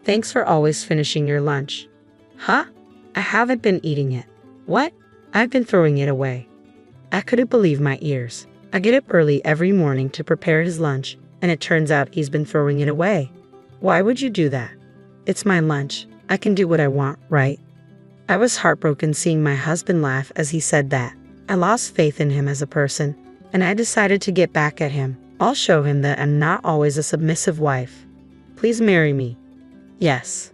Thanks for always finishing your lunch. Huh? I haven't been eating it. What? I've been throwing it away. I couldn't believe my ears. I get up early every morning to prepare his lunch, and it turns out he's been throwing it away. Why would you do that? It's my lunch. I can do what I want, right? I was heartbroken seeing my husband laugh as he said that. I lost faith in him as a person, and I decided to get back at him. I'll show him that I'm not always a submissive wife. Please marry me. Yes.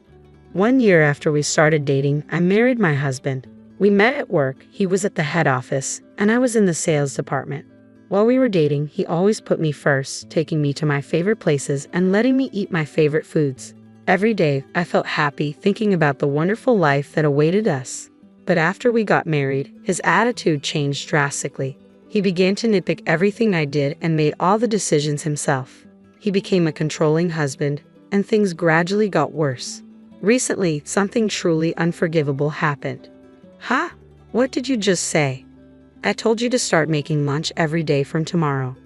1 year after we started dating, I married my husband. We met at work. He was at the head office, and I was in the sales department. While we were dating, he always put me first, taking me to my favorite places and letting me eat my favorite foods. Every day, I felt happy thinking about the wonderful life that awaited us. But after we got married, his attitude changed drastically. He began to nitpick everything I did and made all the decisions himself. He became a controlling husband, and things gradually got worse. Recently, something truly unforgivable happened. Huh? What did you just say? I told you to start making lunch every day from tomorrow.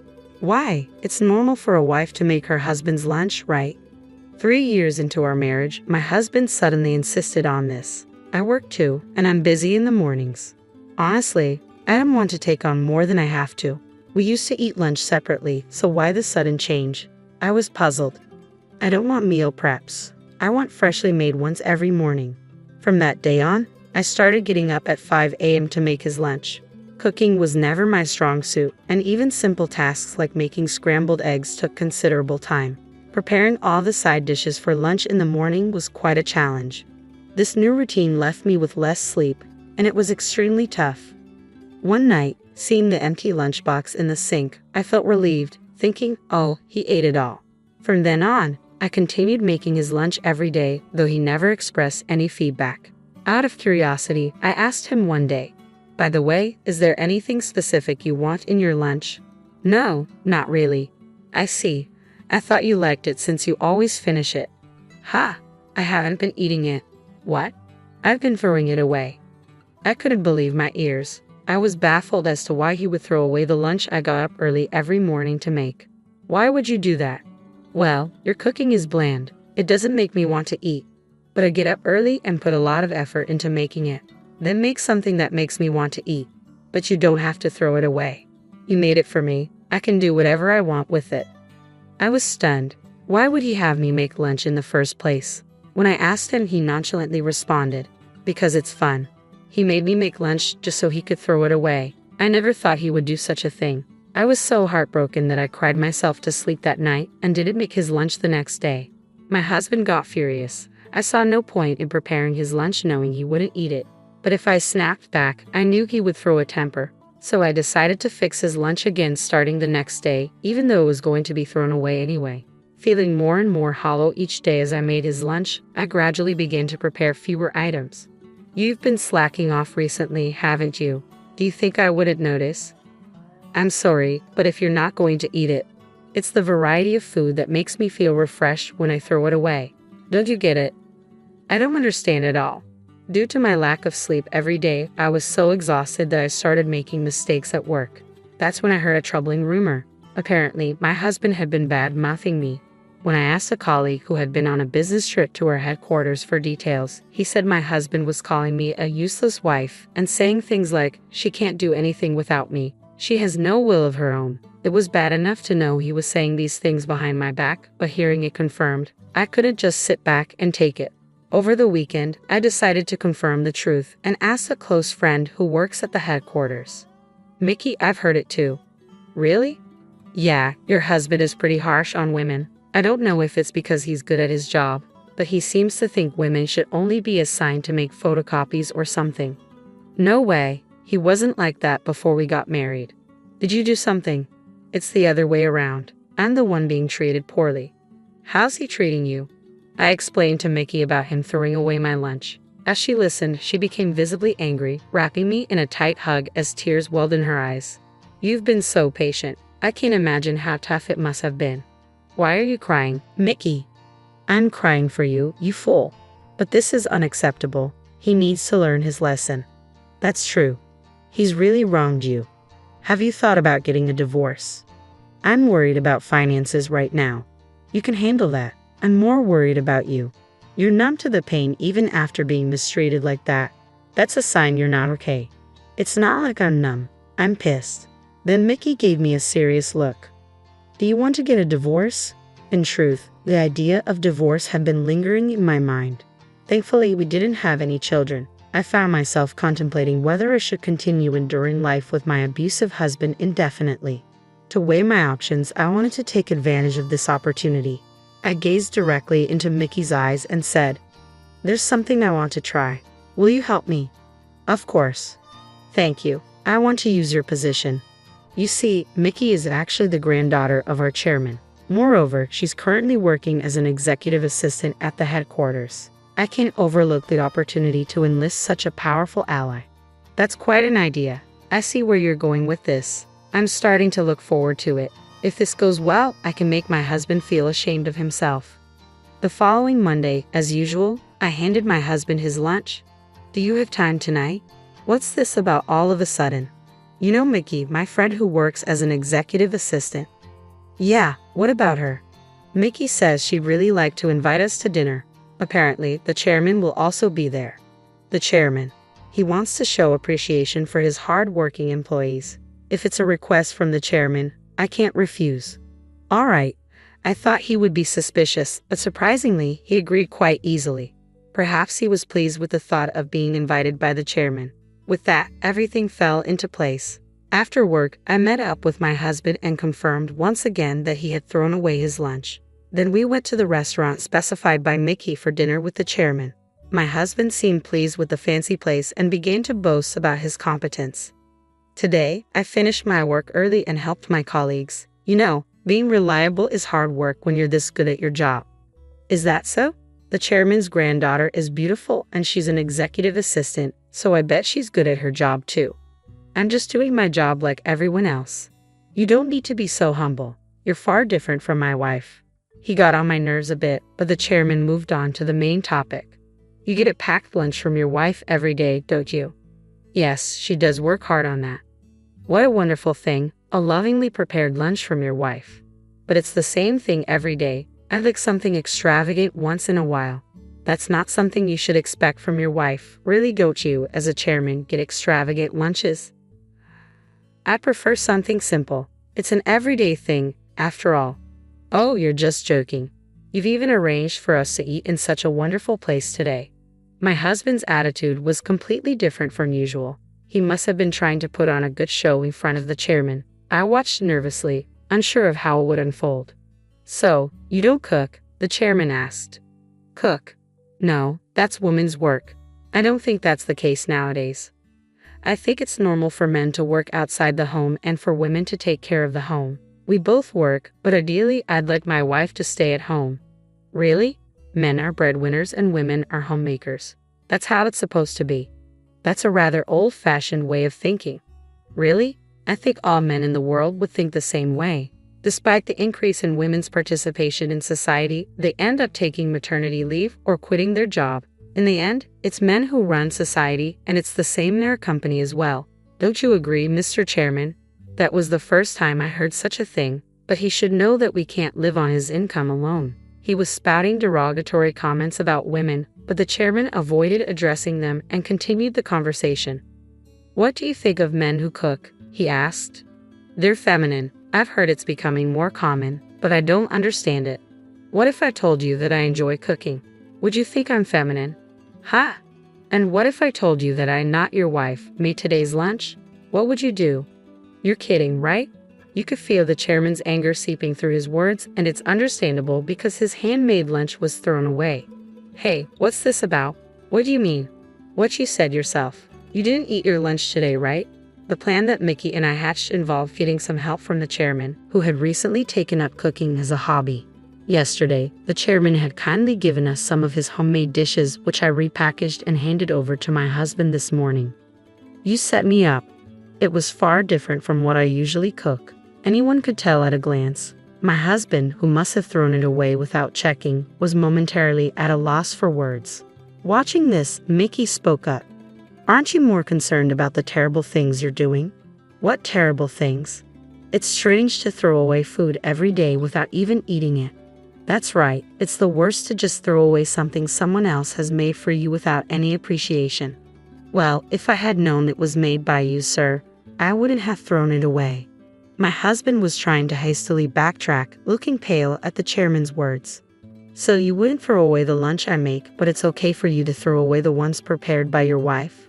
Why? It's normal for a wife to make her husband's lunch, right? 3 years into our marriage, my husband suddenly insisted on this. I work too, and I'm busy in the mornings. Honestly, I don't want to take on more than I have to. We used to eat lunch separately, so why the sudden change? I was puzzled. I don't want meal preps. I want freshly made ones every morning. From that day on, I started getting up at 5 a.m. to make his lunch. Cooking was never my strong suit, and even simple tasks like making scrambled eggs took considerable time. Preparing all the side dishes for lunch in the morning was quite a challenge. This new routine left me with less sleep, and it was extremely tough. One night, seeing the empty lunchbox in the sink, I felt relieved, thinking, oh, he ate it all. From then on, I continued making his lunch every day, though he never expressed any feedback. Out of curiosity, I asked him one day, by the way, is there anything specific you want in your lunch? No, not really. I see. I thought you liked it since you always finish it. Ha! I haven't been eating it. What? I've been throwing it away. I couldn't believe my ears. I was baffled as to why he would throw away the lunch I got up early every morning to make. Why would you do that? Well, your cooking is bland. It doesn't make me want to eat. But I get up early and put a lot of effort into making it. Then make something that makes me want to eat. But you don't have to throw it away. You made it for me. I can do whatever I want with it. I was stunned. Why would he have me make lunch in the first place? When I asked him, he nonchalantly responded, because it's fun. He made me make lunch just so he could throw it away. I never thought he would do such a thing. I was so heartbroken that I cried myself to sleep that night and didn't make his lunch the next day. My husband got furious. I saw no point in preparing his lunch knowing he wouldn't eat it. But if I snapped back, I knew he would throw a temper. So I decided to fix his lunch again starting the next day, even though it was going to be thrown away anyway. Feeling more and more hollow each day as I made his lunch, I gradually began to prepare fewer items. You've been slacking off recently, haven't you? Do you think I wouldn't notice? I'm sorry, but if you're not going to eat it, it's the variety of food that makes me feel refreshed when I throw it away. Don't you get it? I don't understand at all. Due to my lack of sleep every day, I was so exhausted that I started making mistakes at work. That's when I heard a troubling rumor. Apparently, my husband had been bad-mouthing me. When I asked a colleague who had been on a business trip to our headquarters for details, he said my husband was calling me a useless wife and saying things like, she can't do anything without me. She has no will of her own. It was bad enough to know he was saying these things behind my back, but hearing it confirmed, I couldn't just sit back and take it. Over the weekend, I decided to confirm the truth and asked a close friend who works at the headquarters. Mickey, I've heard it too. Really? Yeah, your husband is pretty harsh on women. I don't know if it's because he's good at his job, but he seems to think women should only be assigned to make photocopies or something. No way, he wasn't like that before we got married. Did you do something? It's the other way around. I'm the one being treated poorly. How's he treating you? I explained to Mickey about him throwing away my lunch. As she listened, she became visibly angry, wrapping me in a tight hug as tears welled in her eyes. You've been so patient. I can't imagine how tough it must have been. Why are you crying, Mickey? I'm crying for you, you fool. But this is unacceptable. He needs to learn his lesson. That's true. He's really wronged you. Have you thought about getting a divorce? I'm worried about finances right now. You can handle that. I'm more worried about you. You're numb to the pain even after being mistreated like that. That's a sign you're not okay. It's not like I'm numb. I'm pissed. Then Mickey gave me a serious look. Do you want to get a divorce? In truth, the idea of divorce had been lingering in my mind. Thankfully, we didn't have any children. I found myself contemplating whether I should continue enduring life with my abusive husband indefinitely. To weigh my options, I wanted to take advantage of this opportunity. I gazed directly into Mickey's eyes and said, "There's something I want to try. Will you help me?" "Of course." "Thank you. I want to use your position." You see, Mickey is actually the granddaughter of our chairman. Moreover, she's currently working as an executive assistant at the headquarters. I can't overlook the opportunity to enlist such a powerful ally. That's quite an idea. I see where you're going with this. I'm starting to look forward to it. If this goes well, I can make my husband feel ashamed of himself. The following Monday, as usual, I handed my husband his lunch. "Do you have time tonight? What's this about all of a sudden?" "You know Mickey, my friend who works as an executive assistant." "Yeah, what about her?" "Mickey says she'd really like to invite us to dinner. Apparently, the chairman will also be there." "The chairman? He wants to show appreciation for his hard-working employees. If it's a request from the chairman, I can't refuse." "All right." I thought he would be suspicious, but surprisingly, he agreed quite easily. Perhaps he was pleased with the thought of being invited by the chairman. With that, everything fell into place. After work, I met up with my husband and confirmed once again that he had thrown away his lunch. Then we went to the restaurant specified by Mickey for dinner with the chairman. My husband seemed pleased with the fancy place and began to boast about his competence. Today, I finished my work early and helped my colleagues. You know, being reliable is hard work when you're this good at your job. Is that so? The chairman's granddaughter is beautiful and she's an executive assistant, so I bet she's good at her job too. I'm just doing my job like everyone else. You don't need to be so humble. You're far different from my wife. He got on my nerves a bit, but the chairman moved on to the main topic. You get a packed lunch from your wife every day, don't you? Yes, she does work hard on that. What a wonderful thing, a lovingly prepared lunch from your wife. But it's the same thing every day. I'd like something extravagant once in a while. That's not something you should expect from your wife. Really, don't you, as a chairman, get extravagant lunches? I prefer something simple. It's an everyday thing, after all. Oh, you're just joking. You've even arranged for us to eat in such a wonderful place today. My husband's attitude was completely different from usual. He must have been trying to put on a good show in front of the chairman. I watched nervously, unsure of how it would unfold. "So, you don't cook?" the chairman asked. "Cook? No, that's women's work. I don't think that's the case nowadays. I think it's normal for men to work outside the home and for women to take care of the home. We both work, but ideally I'd like my wife to stay at home." "Really? Men are breadwinners and women are homemakers. That's how it's supposed to be." "That's a rather old-fashioned way of thinking." "Really? I think all men in the world would think the same way. Despite the increase in women's participation in society, they end up taking maternity leave or quitting their job. In the end, it's men who run society, and it's the same in our company as well. Don't you agree, Mr. Chairman?" That was the first time I heard such a thing, but he should know that we can't live on his income alone. He was spouting derogatory comments about women, but the chairman avoided addressing them and continued the conversation. "What do you think of men who cook?" he asked. "They're feminine. I've heard it's becoming more common, but I don't understand it. What if I told you that I enjoy cooking? Would you think I'm feminine?" "Ha! And what if I told you that I, not your wife, made today's lunch? What would you do?" "You're kidding, right?" You could feel the chairman's anger seeping through his words, and it's understandable because his handmade lunch was thrown away. "Hey, what's this about? What do you mean?" "What you said yourself. You didn't eat your lunch today, right?" The plan that Mickey and I hatched involved getting some help from the chairman, who had recently taken up cooking as a hobby. Yesterday, the chairman had kindly given us some of his homemade dishes, which I repackaged and handed over to my husband this morning. You set me up. It was far different from what I usually cook. Anyone could tell at a glance. My husband, who must have thrown it away without checking, was momentarily at a loss for words. Watching this, Mickey spoke up. "Aren't you more concerned about the terrible things you're doing?" "What terrible things?" "It's strange to throw away food every day without even eating it. That's right, it's the worst to just throw away something someone else has made for you without any appreciation. Well, if I had known it was made by you, sir, I wouldn't have thrown it away. My husband was trying to hastily backtrack, looking pale at the chairman's words. So you wouldn't throw away the lunch I make, but it's okay for you to throw away the ones prepared by your wife?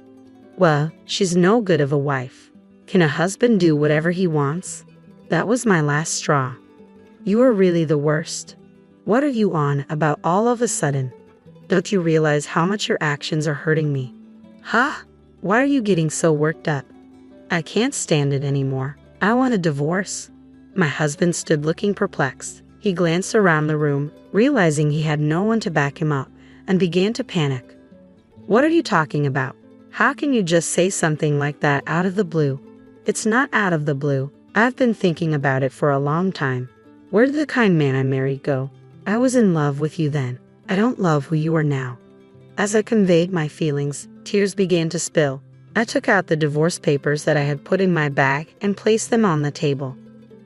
Well, she's no good of a wife. Can a husband do whatever he wants? That was my last straw. You are really the worst. What are you on about all of a sudden? Don't you realize how much your actions are hurting me? Huh? Why are you getting so worked up? I can't stand it anymore. I want a divorce. My husband stood looking perplexed. He glanced around the room, realizing he had no one to back him up, and began to panic. What are you talking about? How can you just say something like that out of the blue? It's not out of the blue. I've been thinking about it for a long time. Where did the kind man I married go? I was in love with you then. I don't love who you are now. As I conveyed my feelings, tears began to spill. I took out the divorce papers that I had put in my bag and placed them on the table.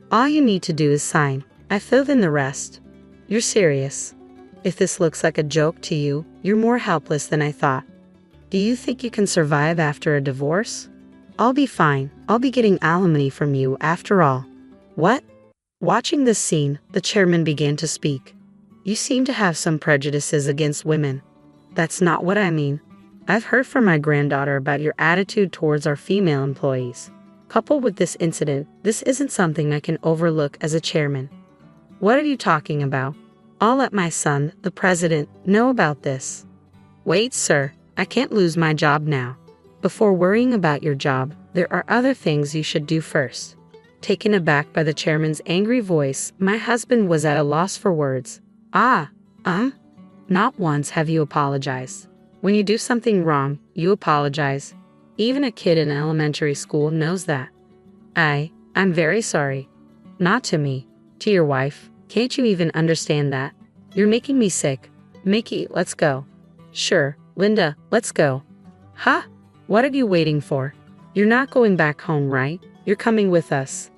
All you need to do is sign. I filled in the rest. You're serious. If this looks like a joke to you, you're more helpless than I thought. Do you think you can survive after a divorce? I'll be fine. I'll be getting alimony from you after all. What? Watching this scene, the chairman began to speak. You seem to have some prejudices against women. That's not what I mean. I've heard from my granddaughter about your attitude towards our female employees. Coupled with this incident, this isn't something I can overlook as a chairman. What are you talking about? I'll let my son, the president, know about this. Wait, sir, I can't lose my job now. Before worrying about your job, there are other things you should do first. Taken aback by the chairman's angry voice, my husband was at a loss for words. Not once have you apologized. When you do something wrong, you apologize. Even a kid in elementary school knows that. I'm very sorry. Not to me, to your wife. Can't you even understand that? You're making me sick. Mickey, let's go. Sure, Linda, let's go. Huh? What are you waiting for? You're not going back home, right? You're coming with us.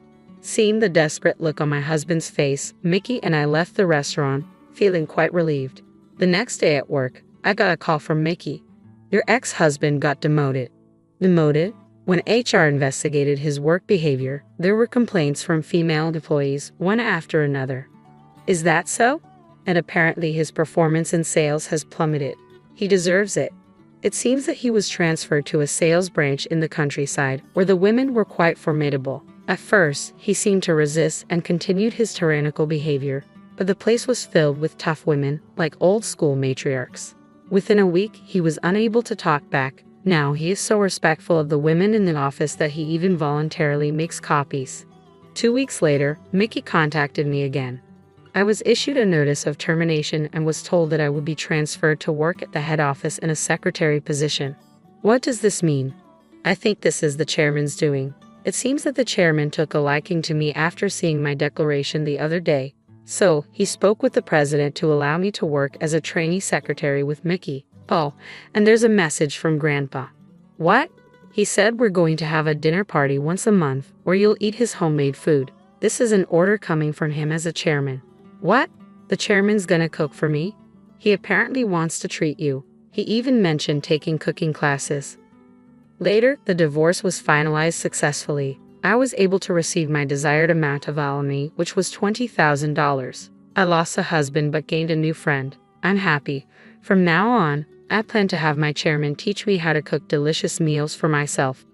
Seeing the desperate look on my husband's face, Mickey and I left the restaurant, feeling quite relieved. The next day at work, I got a call from Mickey. Your ex-husband got demoted. Demoted? When HR investigated his work behavior, there were complaints from female employees, one after another. Is that so? And apparently his performance in sales has plummeted. He deserves it. It seems that he was transferred to a sales branch in the countryside, where the women were quite formidable. At first, he seemed to resist and continued his tyrannical behavior, but the place was filled with tough women, like old-school matriarchs. Within a week, he was unable to talk back. Now he is so respectful of the women in the office that he even voluntarily makes copies. 2 weeks later, Mickey contacted me again. I was issued a notice of termination and was told that I would be transferred to work at the head office in a secretary position. What does this mean? I think this is the chairman's doing. It seems that the chairman took a liking to me after seeing my declaration the other day. So, he spoke with the president to allow me to work as a trainee secretary with Mickey. Oh, and there's a message from Grandpa. What? He said we're going to have a dinner party once a month, where you'll eat his homemade food. This is an order coming from him as a chairman. What? The chairman's gonna cook for me? He apparently wants to treat you. He even mentioned taking cooking classes. Later, the divorce was finalized successfully. I was able to receive my desired amount of alimony, which was $20,000. I lost a husband but gained a new friend. I'm happy. From now on, I plan to have my chairman teach me how to cook delicious meals for myself.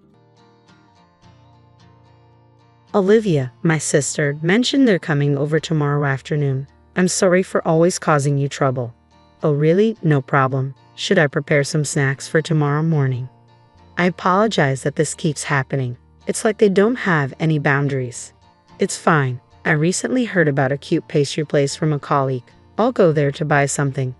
Olivia, my sister, mentioned they're coming over tomorrow afternoon. I'm sorry for always causing you trouble. Oh really? No problem. Should I prepare some snacks for tomorrow morning? I apologize that this keeps happening. It's like they don't have any boundaries. It's fine. I recently heard about a cute pastry place from a colleague. I'll go there to buy something.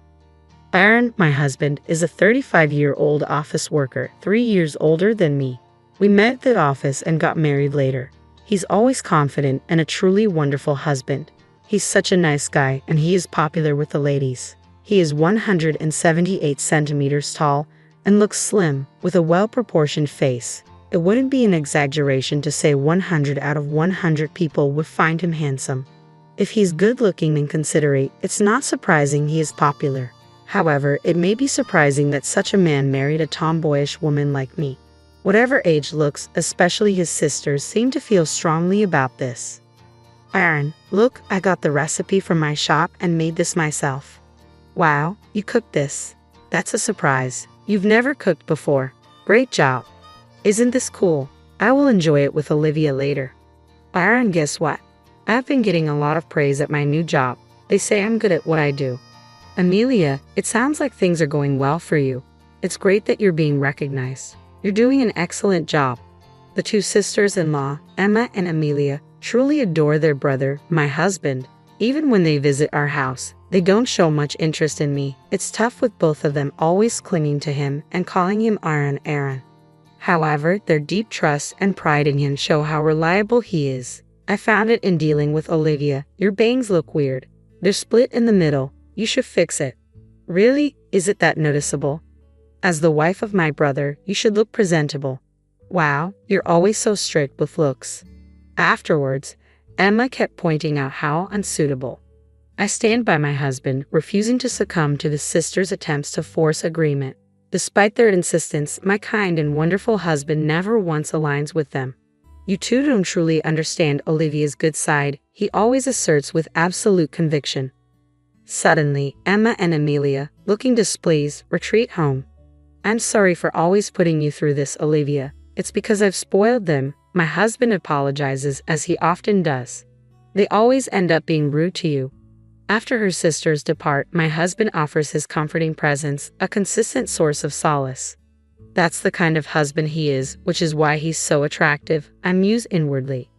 Aaron, my husband, is a 35-year-old office worker, 3 years older than me. We met at the office and got married later. He's always confident and a truly wonderful husband. He's such a nice guy and he is popular with the ladies. He is 178 centimeters tall and looks slim with a well-proportioned face. It wouldn't be an exaggeration to say 100 out of 100 people would find him handsome. If he's good-looking and considerate, it's not surprising he is popular. However, it may be surprising that such a man married a tomboyish woman like me. Whatever age looks, especially his sisters, seem to feel strongly about this. Aaron, look, I got the recipe from my shop and made this myself. Wow, you cooked this. That's a surprise. You've never cooked before. Great job. Isn't this cool? I will enjoy it with Olivia later. Aaron, guess what? I've been getting a lot of praise at my new job. They say I'm good at what I do. Amelia, it sounds like things are going well for you. It's great that you're being recognized. You're doing an excellent job. The two sisters-in-law, Emma and Amelia, truly adore their brother, my husband. Even when they visit our house, they don't show much interest in me. It's tough with both of them always clinging to him and calling him Aaron. However, their deep trust and pride in him show how reliable he is. I found it in dealing with Olivia. Your bangs look weird. They're split in the middle. You should fix it. Really? Is it that noticeable? As the wife of my brother, you should look presentable. Wow, you're always so strict with looks. Afterwards, Emma kept pointing out how unsuitable. I stand by my husband, refusing to succumb to the sisters' attempts to force agreement. Despite their insistence, my kind and wonderful husband never once aligns with them. You two don't truly understand Olivia's good side, he always asserts with absolute conviction. Suddenly, Emma and Amelia, looking displeased, retreat home. I'm sorry for always putting you through this, Olivia. It's because I've spoiled them. My husband apologizes, as he often does. They always end up being rude to you. After her sisters depart, my husband offers his comforting presence, a consistent source of solace. That's the kind of husband he is, which is why he's so attractive, I muse inwardly.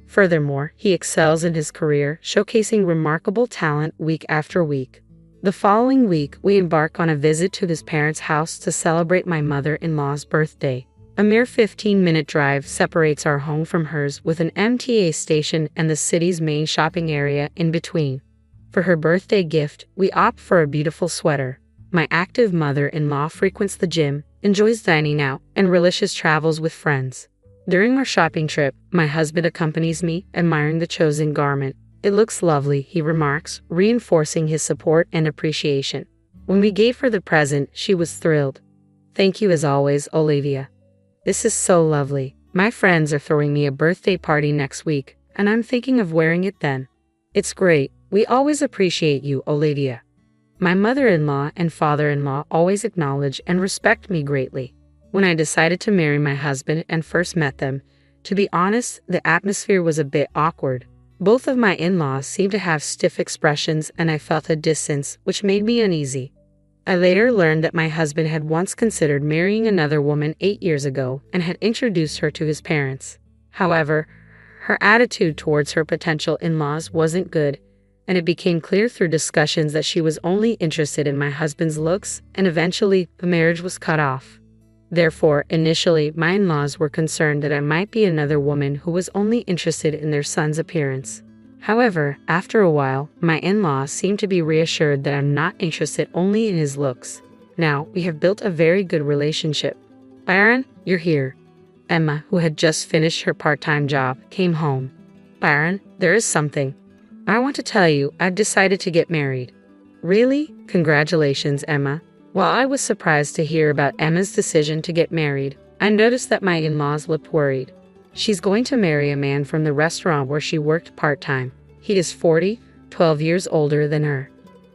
Furthermore, he excels in his career, showcasing remarkable talent week after week. The following week, we embark on a visit to his parents' house to celebrate my mother-in-law's birthday. A mere 15-minute drive separates our home from hers, with an MTA station and the city's main shopping area in between. For her birthday gift, we opt for a beautiful sweater. My active mother-in-law frequents the gym, enjoys dining out, and relishes travels with friends. During our shopping trip, my husband accompanies me, admiring the chosen garment. It looks lovely, he remarks, reinforcing his support and appreciation. When we gave her the present, she was thrilled. Thank you as always, Olivia. This is so lovely. My friends are throwing me a birthday party next week, and I'm thinking of wearing it then. It's great. We always appreciate you, Olivia. My mother-in-law and father-in-law always acknowledge and respect me greatly. When I decided to marry my husband and first met them, to be honest, the atmosphere was a bit awkward. Both of my in-laws seemed to have stiff expressions, and I felt a distance, which made me uneasy. I later learned that my husband had once considered marrying another woman 8 years ago and had introduced her to his parents. However, her attitude towards her potential in-laws wasn't good, and it became clear through discussions that she was only interested in my husband's looks, and eventually, the marriage was cut off. Therefore, initially, my in-laws were concerned that I might be another woman who was only interested in their son's appearance. However, after a while, my in-laws seemed to be reassured that I'm not interested only in his looks. Now, we have built a very good relationship. Aaron, you're here. Emma, who had just finished her part-time job, came home. Aaron, there is something. I want to tell you, I've decided to get married. Really? Congratulations, Emma. While I was surprised to hear about Emma's decision to get married, I noticed that my in-laws looked worried. She's going to marry a man from the restaurant where she worked part-time. He is 40, 12 years older than her.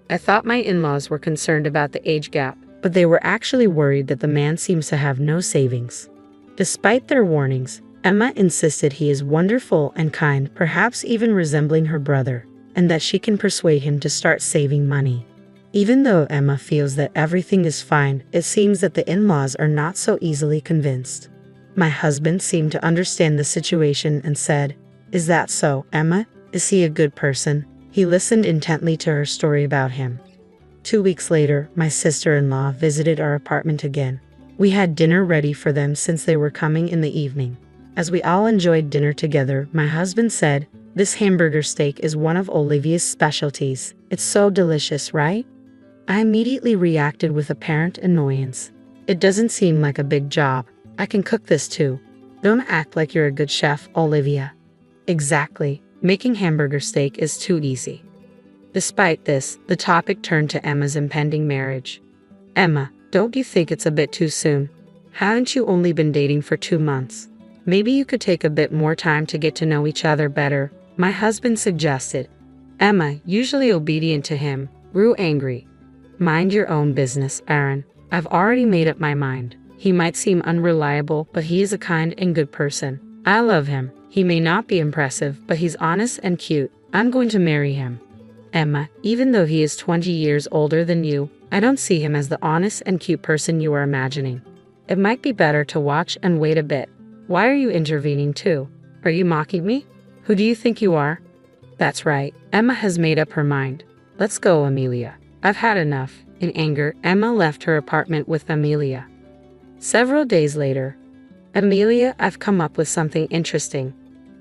I thought my in-laws were concerned about the age gap, but they were actually worried that the man seems to have no savings. Despite their warnings, Emma insisted he is wonderful and kind, perhaps even resembling her brother, and that she can persuade him to start saving money. Even though Emma feels that everything is fine, it seems that the in-laws are not so easily convinced. My husband seemed to understand the situation and said, "Is that so, Emma? Is he a good person?" He listened intently to her story about him. 2 weeks later, my sister-in-law visited our apartment again. We had dinner ready for them since they were coming in the evening. As we all enjoyed dinner together, my husband said, "This hamburger steak is one of Olivia's specialties. It's so delicious, right?" I immediately reacted with apparent annoyance. "It doesn't seem like a big job. I can cook this too. Don't act like you're a good chef, Olivia." Exactly. Making hamburger steak is too easy. Despite this, the topic turned to Emma's impending marriage. Emma, don't you think it's a bit too soon? Haven't you only been dating for 2 months? Maybe you could take a bit more time to get to know each other better, my husband suggested. Emma, usually obedient to him, grew angry. Mind your own business, Aaron. I've already made up my mind. He might seem unreliable, but he is a kind and good person. I love him. He may not be impressive, but he's honest and cute. I'm going to marry him. Emma, even though he is 20 years older than you, I don't see him as the honest and cute person you are imagining. It might be better to watch and wait a bit. Why are you intervening too? Are you mocking me? Who do you think you are? That's right, Emma has made up her mind. Let's go, Amelia. I've had enough. In anger, Emma left her apartment with Amelia. Several days later, Amelia, I've come up with something interesting.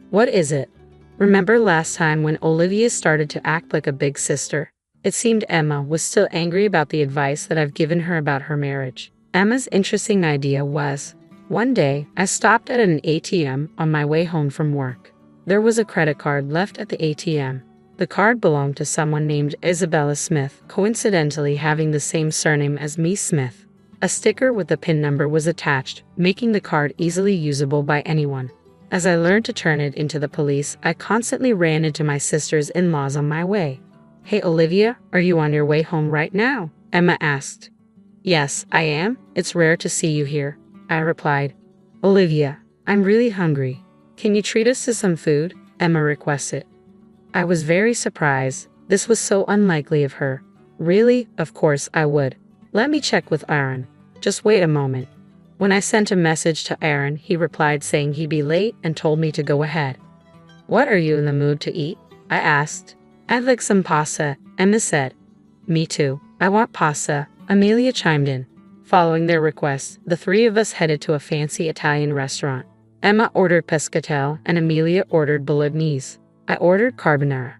What is it? Remember last time when Olivia started to act like a big sister? It seemed Emma was still angry about the advice that I've given her about her marriage. Emma's interesting idea was, one day, I stopped at an ATM on my way home from work. There was a credit card left at the ATM. The card belonged to someone named Isabella Smith, coincidentally having the same surname as me, Smith. A sticker with the PIN number was attached, making the card easily usable by anyone. As I learned to turn it into the police, I constantly ran into my sister's in-laws on my way. Hey Olivia, are you on your way home right now? Emma asked. Yes, I am. It's rare to see you here, I replied. Olivia, I'm really hungry. Can you treat us to some food? Emma requested. I was very surprised. This was so unlikely of her. Really? Of course I would. Let me check with Aaron. Just wait a moment. When I sent a message to Aaron, he replied saying he'd be late and told me to go ahead. What are you in the mood to eat? I asked. I'd like some pasta, Emma said. Me too. I want pasta, Amelia chimed in. Following their request, the three of us headed to a fancy Italian restaurant. Emma ordered pescatelle and Amelia ordered bolognese. I ordered carbonara.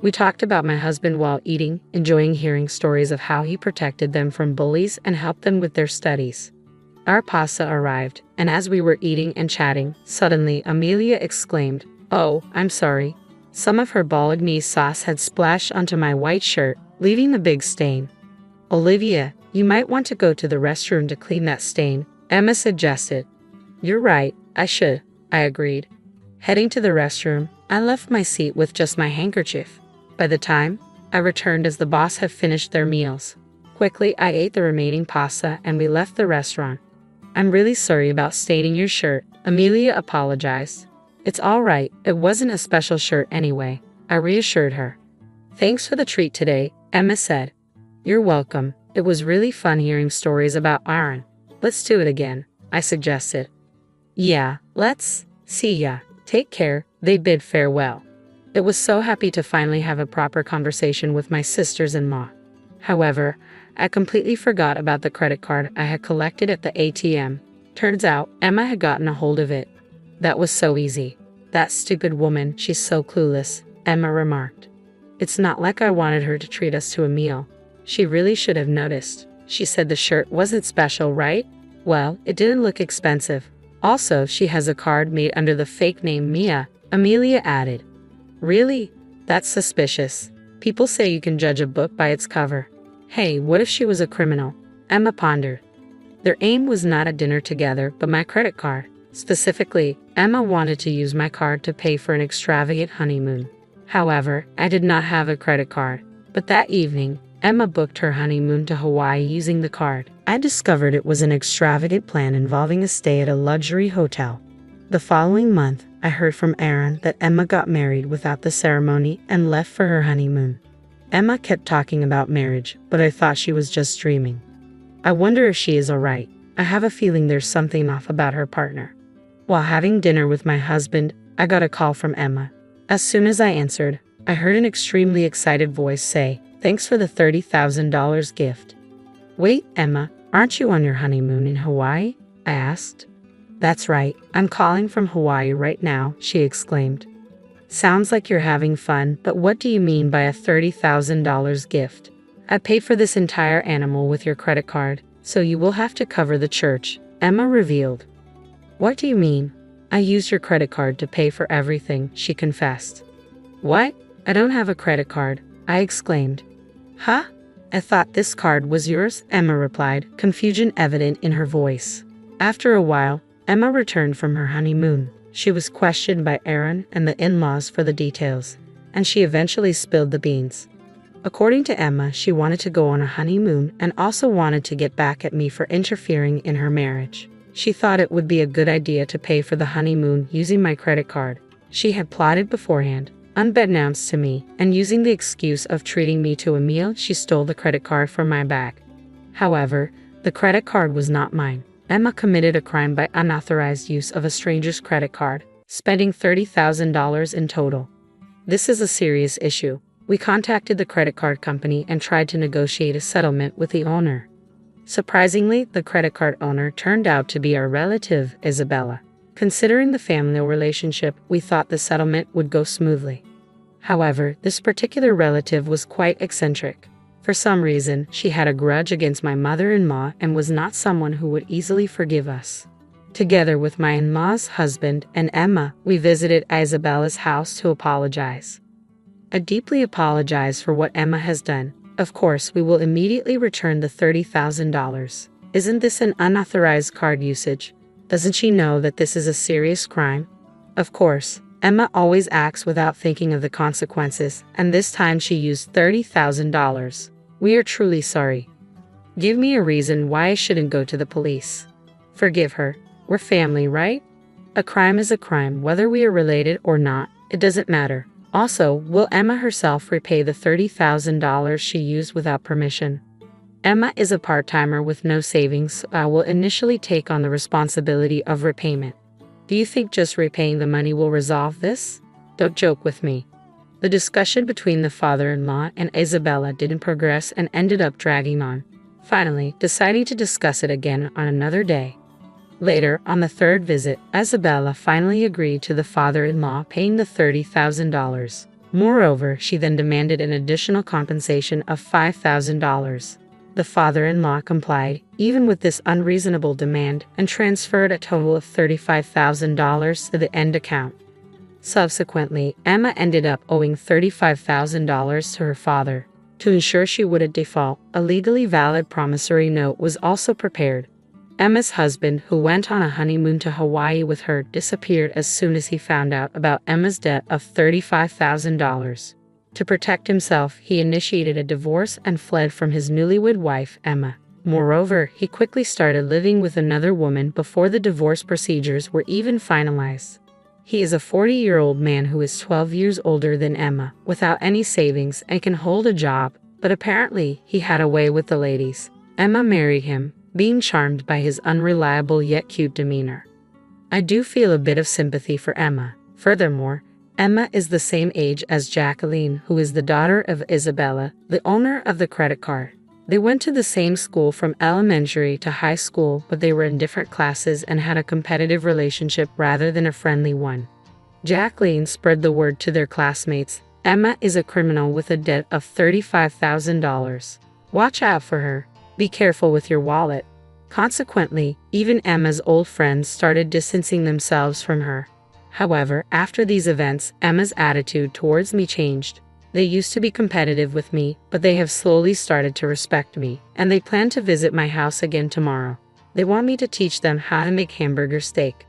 We talked about my husband while eating, enjoying hearing stories of how he protected them from bullies and helped them with their studies. Our pasta arrived, and as we were eating and chatting, suddenly Amelia exclaimed, "Oh, I'm sorry." Some of her bolognese sauce had splashed onto my white shirt, leaving a big stain. Olivia, you might want to go to the restroom to clean that stain, Emma suggested. You're right, I should, I agreed. Heading to the restroom, I left my seat with just my handkerchief. By the time I returned as the boss had finished their meals, quickly I ate the remaining pasta and we left the restaurant. I'm really sorry about staining your shirt, Amelia apologized. It's all right, it wasn't a special shirt anyway, I reassured her. Thanks for the treat today, Emma said. You're welcome, it was really fun hearing stories about Aaron. Let's do it again, I suggested. Yeah, let's. See ya. Take care, they bid farewell. It was so happy to finally have a proper conversation with my sisters-in-law. However, I completely forgot about the credit card I had collected at the ATM. Turns out, Emma had gotten a hold of it. That was so easy. That stupid woman, she's so clueless, Emma remarked. It's not like I wanted her to treat us to a meal. She really should have noticed. She said the shirt wasn't special, right? Well, it didn't look expensive. Also, she has a card made under the fake name Mia, Amelia added. Really? That's suspicious. People say you can judge a book by its cover. Hey, what if she was a criminal? Emma pondered. Their aim was not a dinner together, but my credit card. Specifically, Emma wanted to use my card to pay for an extravagant honeymoon. However, I did not have a credit card. But that evening, Emma booked her honeymoon to Hawaii using the card. I discovered it was an extravagant plan involving a stay at a luxury hotel. The following month, I heard from Aaron that Emma got married without the ceremony and left for her honeymoon. Emma kept talking about marriage, but I thought she was just dreaming. I wonder if she is alright. I have a feeling there's something off about her partner. While having dinner with my husband, I got a call from Emma. As soon as I answered, I heard an extremely excited voice say, "Thanks for the $30,000 gift." Wait, Emma, aren't you on your honeymoon in Hawaii? I asked. That's right, I'm calling from Hawaii right now, she exclaimed. Sounds like you're having fun, but what do you mean by a $30,000 gift? I paid for this entire animal with your credit card, so you will have to cover the church, Emma revealed. What do you mean? I used your credit card to pay for everything, she confessed. What? I don't have a credit card, I exclaimed. Huh? I thought this card was yours, Emma replied, confusion evident in her voice. After a while, Emma returned from her honeymoon. She was questioned by Aaron and the in-laws for the details, and she eventually spilled the beans. According to Emma, she wanted to go on a honeymoon and also wanted to get back at me for interfering in her marriage. She thought it would be a good idea to pay for the honeymoon using my credit card. She had plotted beforehand, unbeknownst to me, and using the excuse of treating me to a meal, she stole the credit card from my bag. However, the credit card was not mine. Emma committed a crime by unauthorized use of a stranger's credit card, spending $30,000 in total. This is a serious issue. We contacted the credit card company and tried to negotiate a settlement with the owner. Surprisingly, the credit card owner turned out to be our relative, Isabella. Considering the family relationship, we thought the settlement would go smoothly. However, this particular relative was quite eccentric. For some reason, she had a grudge against my mother-in-law and was not someone who would easily forgive us. Together with my in-law's husband and Emma, we visited Isabella's house to apologize. I deeply apologize for what Emma has done. Of course, we will immediately return the $30,000. Isn't this an unauthorized card usage? Doesn't she know that this is a serious crime? Of course, Emma always acts without thinking of the consequences, and this time she used $30,000. We are truly sorry. Give me a reason why I shouldn't go to the police. Forgive her. We're family, right? A crime is a crime, whether we are related or not, it doesn't matter. Also, will Emma herself repay the $30,000 she used without permission? Emma is a part-timer with no savings, so I will initially take on the responsibility of repayment. Do you think just repaying the money will resolve this? Don't joke with me. The discussion between the father-in-law and Isabella didn't progress and ended up dragging on, finally deciding to discuss it again on another day. Later, on the third visit, Isabella finally agreed to the father-in-law paying the $30,000. Moreover, she then demanded an additional compensation of $5,000. The father-in-law complied, even with this unreasonable demand, and transferred a total of $35,000 to the end account. Subsequently, Emma ended up owing $35,000 to her father. To ensure she wouldn't default, a legally valid promissory note was also prepared. Emma's husband, who went on a honeymoon to Hawaii with her, disappeared as soon as he found out about Emma's debt of $35,000. To protect himself, he initiated a divorce and fled from his newlywed wife, Emma. Moreover, he quickly started living with another woman before the divorce procedures were even finalized. He is a 40-year-old man who is 12 years older than Emma, without any savings and can hold a job, but apparently he had a way with the ladies. Emma married him, being charmed by his unreliable yet cute demeanor. I do feel a bit of sympathy for Emma. Furthermore, Emma is the same age as Jacqueline, who is the daughter of Isabella, the owner of the credit card. They went to the same school from elementary to high school, but they were in different classes and had a competitive relationship rather than a friendly one. Jacqueline spread the word to their classmates. Emma is a criminal with a debt of $35,000. Watch out for her. Be careful with your wallet. Consequently, even Emma's old friends started distancing themselves from her. However, after these events, Emma's attitude towards me changed. They used to be competitive with me, but they have slowly started to respect me, and they plan to visit my house again tomorrow. They want me to teach them how to make hamburger steak.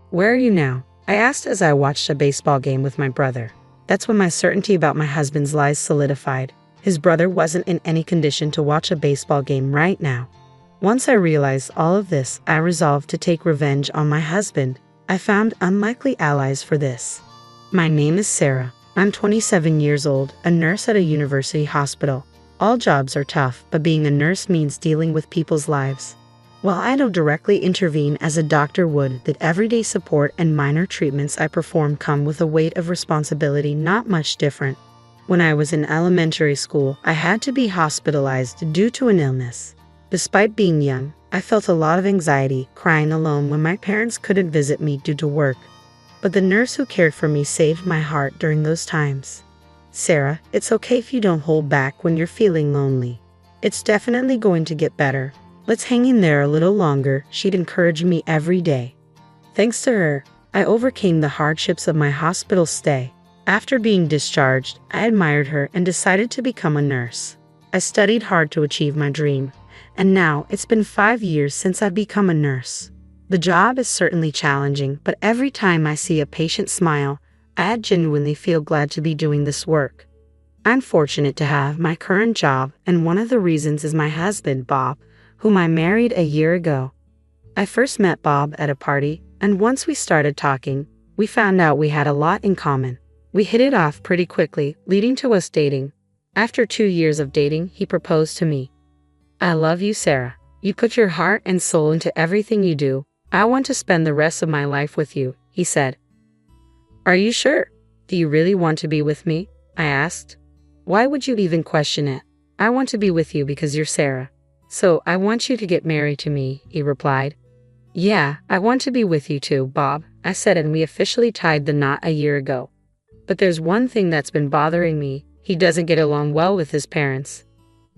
Where are you now? I asked as I watched a baseball game with my brother. That's when my certainty about my husband's lies solidified. His brother wasn't in any condition to watch a baseball game right now. Once I realized all of this, I resolved to take revenge on my husband. I found unlikely allies for this. My name is Sarah. I'm 27 years old, a nurse at a university hospital. All jobs are tough, but being a nurse means dealing with people's lives. While I don't directly intervene as a doctor would, the everyday support and minor treatments I perform come with a weight of responsibility not much different. When I was in elementary school, I had to be hospitalized due to an illness. Despite being young, I felt a lot of anxiety, crying alone when my parents couldn't visit me due to work. But the nurse who cared for me saved my heart during those times. Sarah, it's okay if you don't hold back when you're feeling lonely. It's definitely going to get better. Let's hang in there a little longer, she'd encourage me every day. Thanks to her, I overcame the hardships of my hospital stay. After being discharged, I admired her and decided to become a nurse. I studied hard to achieve my dream, and now it's been 5 years since I've become a nurse. The job is certainly challenging, but every time I see a patient smile, I genuinely feel glad to be doing this work. I'm fortunate to have my current job, and one of the reasons is my husband, Bob, whom I married a year ago. I first met Bob at a party, and once we started talking, we found out we had a lot in common. We hit it off pretty quickly, leading to us dating. After 2 years of dating, he proposed to me. I love you, Sarah. You put your heart and soul into everything you do. I want to spend the rest of my life with you, he said. Are you sure? Do you really want to be with me? I asked. Why would you even question it? I want to be with you because you're Sarah. So I want you to get married to me, he replied. Yeah, I want to be with you too, Bob, I said, and we officially tied the knot a year ago. But there's one thing that's been bothering me. He doesn't get along well with his parents.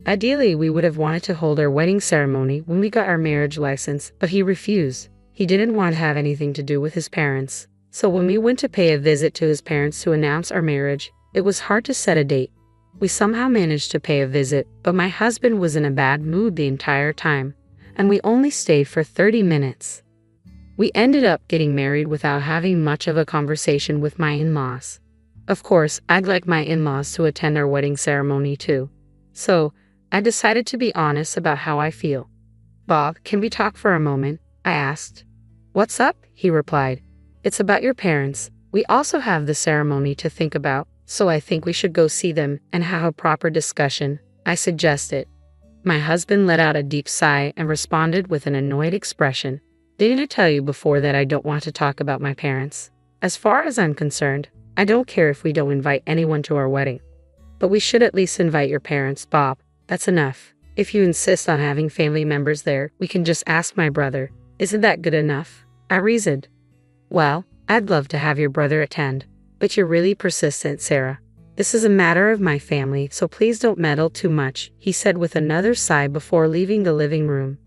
Ideally, we would have wanted to hold our wedding ceremony when we got our marriage license, but he refused. He didn't want to have anything to do with his parents. So when we went to pay a visit to his parents to announce our marriage, it was hard to set a date. We somehow managed to pay a visit, but my husband was in a bad mood the entire time, and we only stayed for 30 minutes. We ended up getting married without having much of a conversation with my in-laws. Of course, I'd like my in-laws to attend our wedding ceremony too. So, I decided to be honest about how I feel. Bob, can we talk for a moment? I asked. What's up? He replied. It's about your parents. We also have the ceremony to think about, so I think we should go see them and have a proper discussion, I suggested. My husband let out a deep sigh and responded with an annoyed expression. Didn't I tell you before that I don't want to talk about my parents? As far as I'm concerned, I don't care if we don't invite anyone to our wedding. But we should at least invite your parents, Bob. That's enough. If you insist on having family members there, we can just ask my brother. Isn't that good enough? I reasoned. Well, I'd love to have your brother attend, but you're really persistent, Sarah. This is a matter of my family, so please don't meddle too much, he said with another sigh before leaving the living room.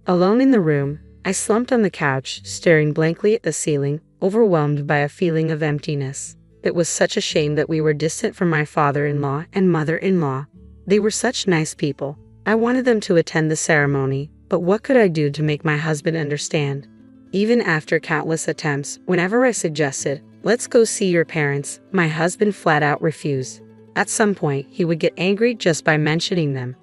Alone in the room, I slumped on the couch, staring blankly at the ceiling, overwhelmed by a feeling of emptiness. It was such a shame that we were distant from my father-in-law and mother-in-law. They were such nice people. I wanted them to attend the ceremony, but what could I do to make my husband understand? Even after countless attempts, whenever I suggested, let's go see your parents, my husband flat out refused. At some point, he would get angry just by mentioning them.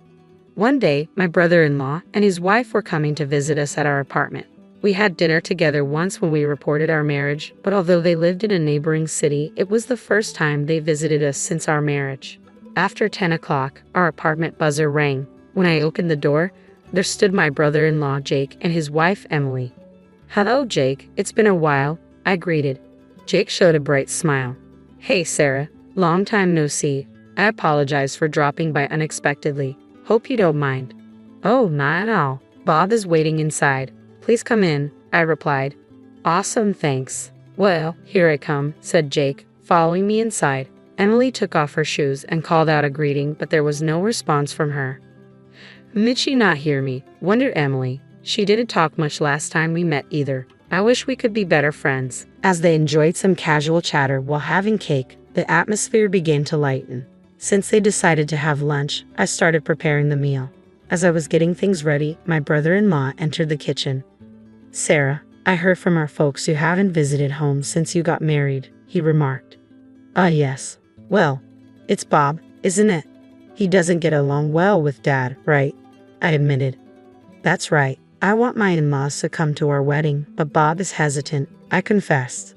One day, my brother-in-law and his wife were coming to visit us at our apartment. We had dinner together once when we reported our marriage, but although they lived in a neighboring city, it was the first time they visited us since our marriage. After 10 o'clock, our apartment buzzer rang. When I opened the door, there stood my brother-in-law Jake and his wife Emily. Hello, Jake. It's been a while, I greeted. Jake showed a bright smile. Hey, Sarah. Long time no see. I apologize for dropping by unexpectedly. Hope you don't mind. Oh, not at all. Bob is waiting inside. Please come in, I replied. Awesome, thanks. Well, here I come, said Jake, following me inside. Emily took off her shoes and called out a greeting, but there was no response from her. Did she not hear me? Wondered Emily. She didn't talk much last time we met either. I wish we could be better friends. As they enjoyed some casual chatter while having cake, the atmosphere began to lighten. Since they decided to have lunch, I started preparing the meal. As I was getting things ready, my brother-in-law entered the kitchen. Sarah, I heard from our folks you haven't visited home since you got married, he remarked. Yes. Well, it's Bob, isn't it? He doesn't get along well with Dad, right? I admitted. That's right. I want my in-laws to come to our wedding, but Bob is hesitant, I confessed.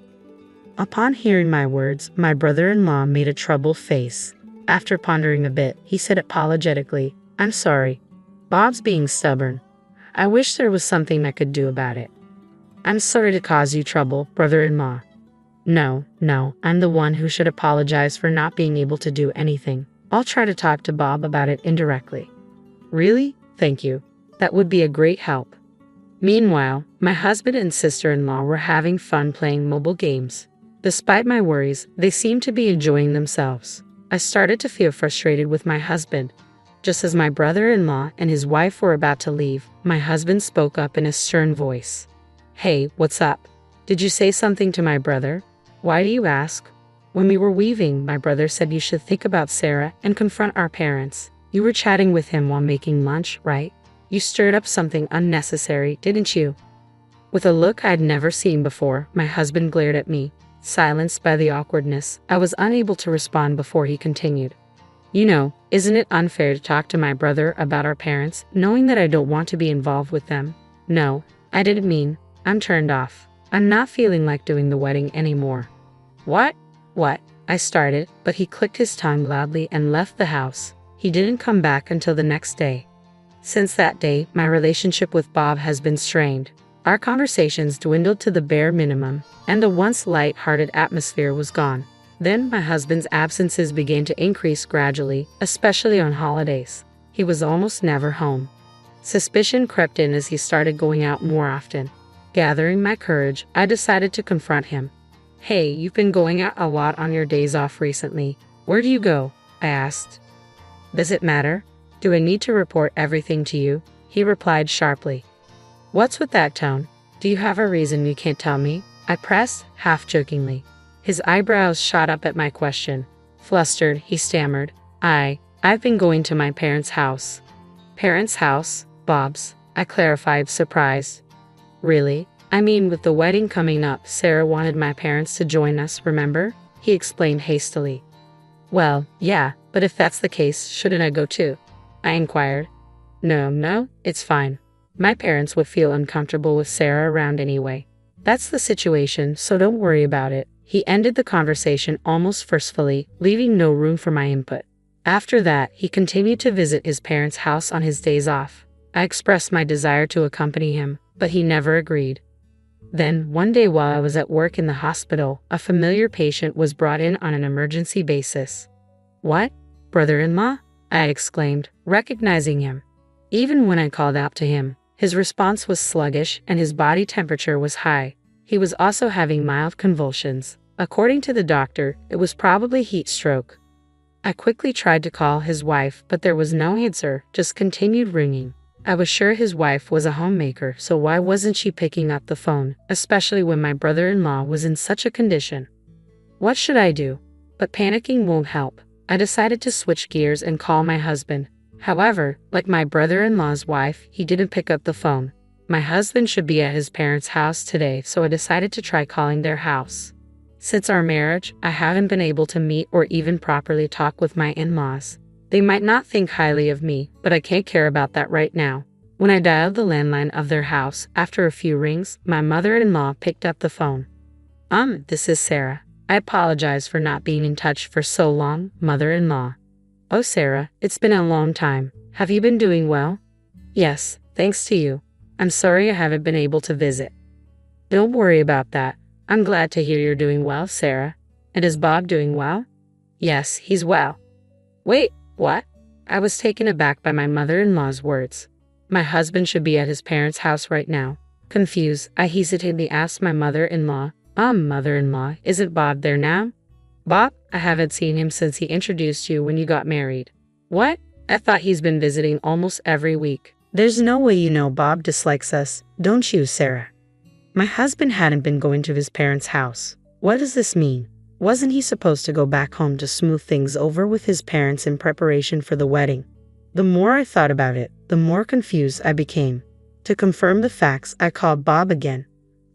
Upon hearing my words, my brother-in-law made a troubled face. After pondering a bit, he said apologetically, I'm sorry. Bob's being stubborn. I wish there was something I could do about it. I'm sorry to cause you trouble, brother-in-law. No, I'm the one who should apologize for not being able to do anything. I'll try to talk to Bob about it indirectly. Really? Thank you. That would be a great help. Meanwhile, my husband and sister-in-law were having fun playing mobile games. Despite my worries, they seemed to be enjoying themselves. I started to feel frustrated with my husband. Just as my brother-in-law and his wife were about to leave, my husband spoke up in a stern voice. Hey, what's up? Did you say something to my brother? Why do you ask? When we were weaving, my brother said you should think about Sarah and confront our parents. You were chatting with him while making lunch, right? You stirred up something unnecessary, didn't you? With a look I'd never seen before, my husband glared at me. Silenced by the awkwardness, I was unable to respond before he continued. You know, isn't it unfair to talk to my brother about our parents, knowing that I don't want to be involved with them? No, I didn't mean. I'm turned off. I'm not feeling like doing the wedding anymore. What? I started, but he clicked his tongue loudly and left the house. He didn't come back until the next day. Since that day, my relationship with Bob has been strained. Our conversations dwindled to the bare minimum, and the once light-hearted atmosphere was gone. Then my husband's absences began to increase gradually, especially on holidays. He was almost never home. Suspicion crept in as he started going out more often. Gathering my courage, I decided to confront him. Hey, you've been going out a lot on your days off recently. Where do you go? I asked. Does it matter? Do I need to report everything to you? He replied sharply. What's with that tone? Do you have a reason you can't tell me? I pressed, half-jokingly. His eyebrows shot up at my question. Flustered, he stammered. I've been going to my parents' house. Parents' house? Bob's, I clarified, surprised. Really? I mean, with the wedding coming up, Sarah wanted my parents to join us, remember? He explained hastily. Well, yeah, but if that's the case, shouldn't I go too? I inquired. No, it's fine. My parents would feel uncomfortable with Sarah around anyway. That's the situation, so don't worry about it. He ended the conversation almost forcefully, leaving no room for my input. After that, he continued to visit his parents' house on his days off. I expressed my desire to accompany him, but he never agreed. Then, one day while I was at work in the hospital, a familiar patient was brought in on an emergency basis. What? Brother-in-law? I exclaimed, recognizing him. Even when I called out to him, his response was sluggish and his body temperature was high. He was also having mild convulsions. According to the doctor, it was probably heat stroke. I quickly tried to call his wife, but there was no answer, just continued ringing. I was sure his wife was a homemaker, so why wasn't she picking up the phone, especially when my brother-in-law was in such a condition? What should I do? But panicking won't help. I decided to switch gears and call my husband. However, like my brother-in-law's wife, he didn't pick up the phone. My husband should be at his parents' house today, so I decided to try calling their house. Since our marriage, I haven't been able to meet or even properly talk with my in-laws. They might not think highly of me, but I can't care about that right now. When I dialed the landline of their house, after a few rings, my mother-in-law picked up the phone. This is Sarah. I apologize for not being in touch for so long, mother-in-law. Oh, Sarah, it's been a long time. Have you been doing well? Yes, thanks to you. I'm sorry I haven't been able to visit. Don't worry about that. I'm glad to hear you're doing well, Sarah. And is Bob doing well? Yes, he's well. Wait, what? I was taken aback by my mother-in-law's words. My husband should be at his parents' house right now. Confused, I hesitantly asked my mother-in-law, mother-in-law, isn't Bob there now? Bob? I haven't seen him since he introduced you when you got married. What? I thought he's been visiting almost every week. There's no way you know Bob dislikes us, don't you, Sarah? My husband hadn't been going to his parents' house. What does this mean? Wasn't he supposed to go back home to smooth things over with his parents in preparation for the wedding? The more I thought about it, the more confused I became. To confirm the facts, I called Bob again.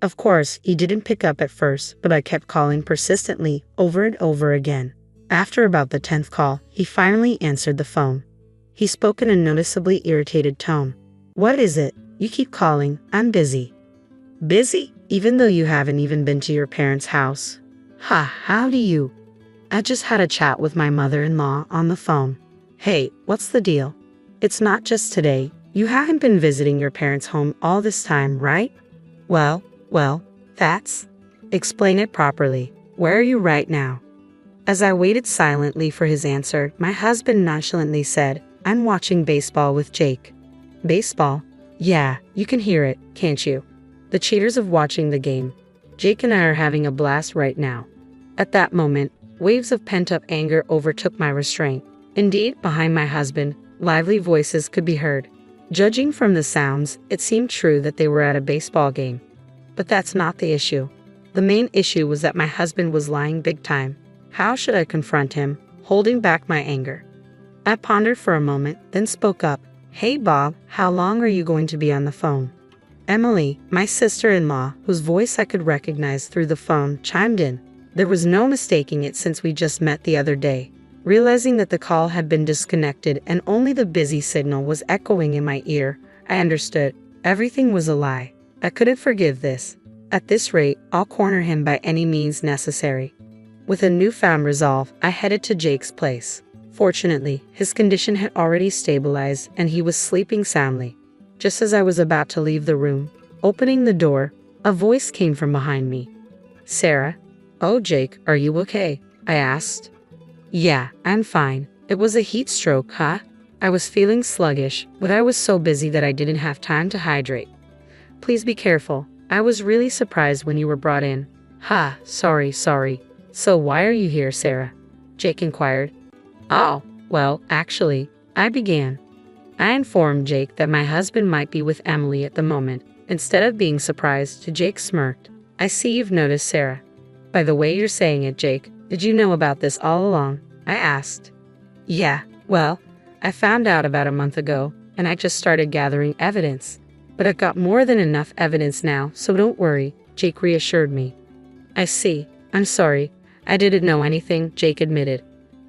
Of course, he didn't pick up at first, but I kept calling persistently, over and over again. After about the 10th call, he finally answered the phone. He spoke in a noticeably irritated tone. What is it? You keep calling. I'm busy. Busy? Even though you haven't even been to your parents' house? How do you? I just had a chat with my mother-in-law on the phone. Hey, what's the deal? It's not just today. You haven't been visiting your parents' home all this time, right? Well, that's... Explain it properly. Where are you right now? As I waited silently for his answer, my husband nonchalantly said, I'm watching baseball with Jake. Baseball? Yeah, you can hear it, can't you? The cheaters of watching the game. Jake and I are having a blast right now. At that moment, waves of pent-up anger overtook my restraint. Indeed, behind my husband, lively voices could be heard. Judging from the sounds, it seemed true that they were at a baseball game. But that's not the issue. The main issue was that my husband was lying big time. How should I confront him, holding back my anger? I pondered for a moment, then spoke up. Hey Bob, how long are you going to be on the phone? Emily, my sister-in-law, whose voice I could recognize through the phone, chimed in. There was no mistaking it since we just met the other day. Realizing that the call had been disconnected and only the busy signal was echoing in my ear, I understood. Everything was a lie. I couldn't forgive this. At this rate, I'll corner him by any means necessary. With a newfound resolve, I headed to Jake's place. Fortunately, his condition had already stabilized and he was sleeping soundly. Just as I was about to leave the room, opening the door, a voice came from behind me. Sarah? Oh, Jake, are you okay? I asked. Yeah, I'm fine. It was a heat stroke, huh? I was feeling sluggish, but I was so busy that I didn't have time to hydrate. Please be careful. I was really surprised when you were brought in. Sorry. So why are you here, Sarah? Jake inquired. Oh, well, actually, I began. I informed Jake that my husband might be with Emily at the moment. Instead of being surprised, Jake smirked. I see you've noticed Sarah. By the way you're saying it, Jake, did you know about this all along? I asked. Yeah, well, I found out about a month ago, and I just started gathering evidence. But I've got more than enough evidence now, so don't worry, Jake reassured me. I see. I'm sorry. I didn't know anything, Jake admitted.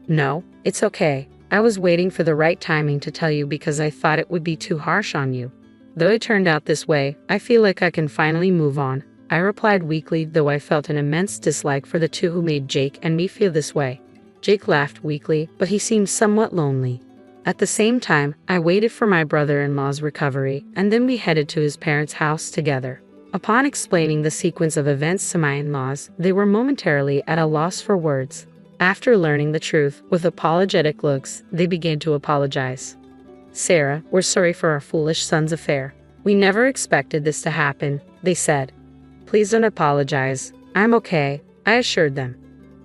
No, it's okay. I was waiting for the right timing to tell you because I thought it would be too harsh on you. Though it turned out this way, I feel like I can finally move on. I replied weakly, though I felt an immense dislike for the two who made Jake and me feel this way. Jake laughed weakly, but he seemed somewhat lonely. At the same time, I waited for my brother-in-law's recovery, and then we headed to his parents' house together. Upon explaining the sequence of events to my in-laws, they were momentarily at a loss for words. After learning the truth, with apologetic looks, they began to apologize. Sarah, we're sorry for our foolish son's affair. We never expected this to happen, they said. Please don't apologize. I'm okay, I assured them.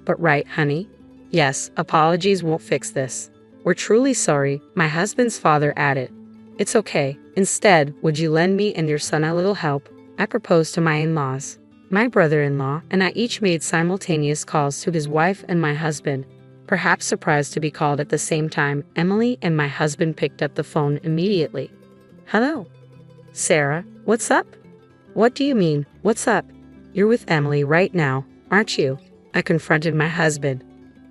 But right, honey? Yes, apologies won't fix this. We're truly sorry, my husband's father added. It's okay. Instead, would you lend me and your son a little help? I proposed to my in-laws. My brother-in-law and I each made simultaneous calls to his wife and my husband. Perhaps surprised to be called at the same time, Emily and my husband picked up the phone immediately. Hello? Sarah, what's up? What do you mean, what's up? You're with Emily right now, aren't you? I confronted my husband.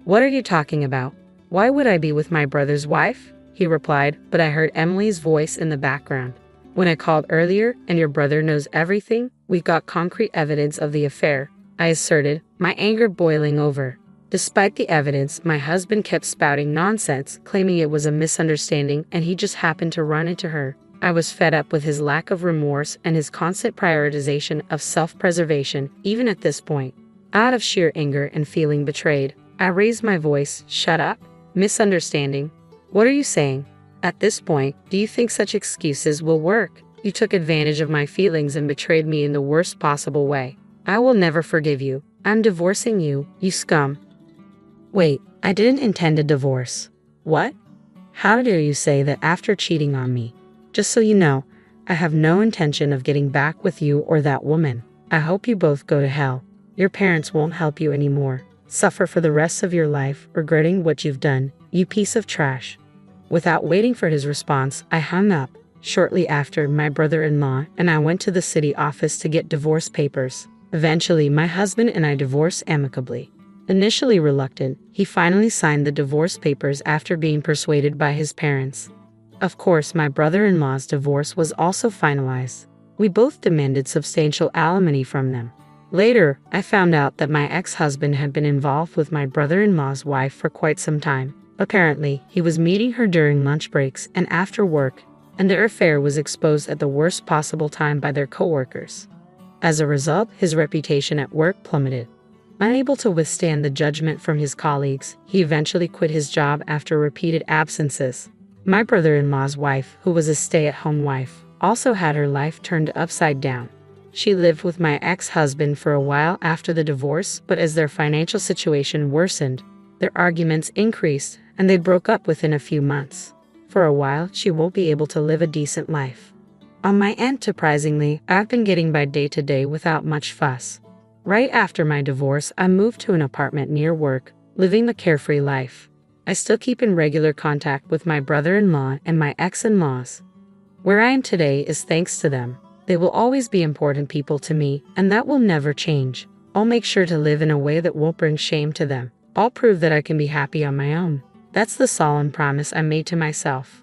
What are you talking about? Why would I be with my brother's wife? He replied, but I heard Emily's voice in the background. When I called earlier and your brother knows everything, we've got concrete evidence of the affair, I asserted, my anger boiling over. Despite the evidence, my husband kept spouting nonsense, claiming it was a misunderstanding and he just happened to run into her. I was fed up with his lack of remorse and his constant prioritization of self-preservation, even at this point. Out of sheer anger and feeling betrayed, I raised my voice. Shut up. Misunderstanding. What are you saying? At this point, do you think such excuses will work? You took advantage of my feelings and betrayed me in the worst possible way. I will never forgive you. I'm divorcing you, you scum. Wait, I didn't intend a divorce. What? How dare you say that after cheating on me? Just so you know, I have no intention of getting back with you or that woman. I hope you both go to hell. Your parents won't help you anymore. Suffer for the rest of your life, regretting what you've done, you piece of trash. Without waiting for his response, I hung up. Shortly after, my brother-in-law and I went to the city office to get divorce papers. Eventually, my husband and I divorced amicably. Initially reluctant, he finally signed the divorce papers after being persuaded by his parents. Of course, my brother-in-law's divorce was also finalized. We both demanded substantial alimony from them. Later, I found out that my ex-husband had been involved with my brother-in-law's wife for quite some time. Apparently, he was meeting her during lunch breaks and after work, and their affair was exposed at the worst possible time by their coworkers. As a result, his reputation at work plummeted. Unable to withstand the judgment from his colleagues, he eventually quit his job after repeated absences. My brother-in-law's wife, who was a stay-at-home wife, also had her life turned upside down. She lived with my ex-husband for a while after the divorce, but as their financial situation worsened, their arguments increased and they broke up within a few months. For a while, she won't be able to live a decent life. On my end, surprisingly, I've been getting by day to day without much fuss. Right after my divorce, I moved to an apartment near work, living the carefree life. I still keep in regular contact with my brother-in-law and my ex-in-laws. Where I am today is thanks to them. They will always be important people to me, and that will never change. I'll make sure to live in a way that won't bring shame to them. I'll prove that I can be happy on my own. That's the solemn promise I made to myself.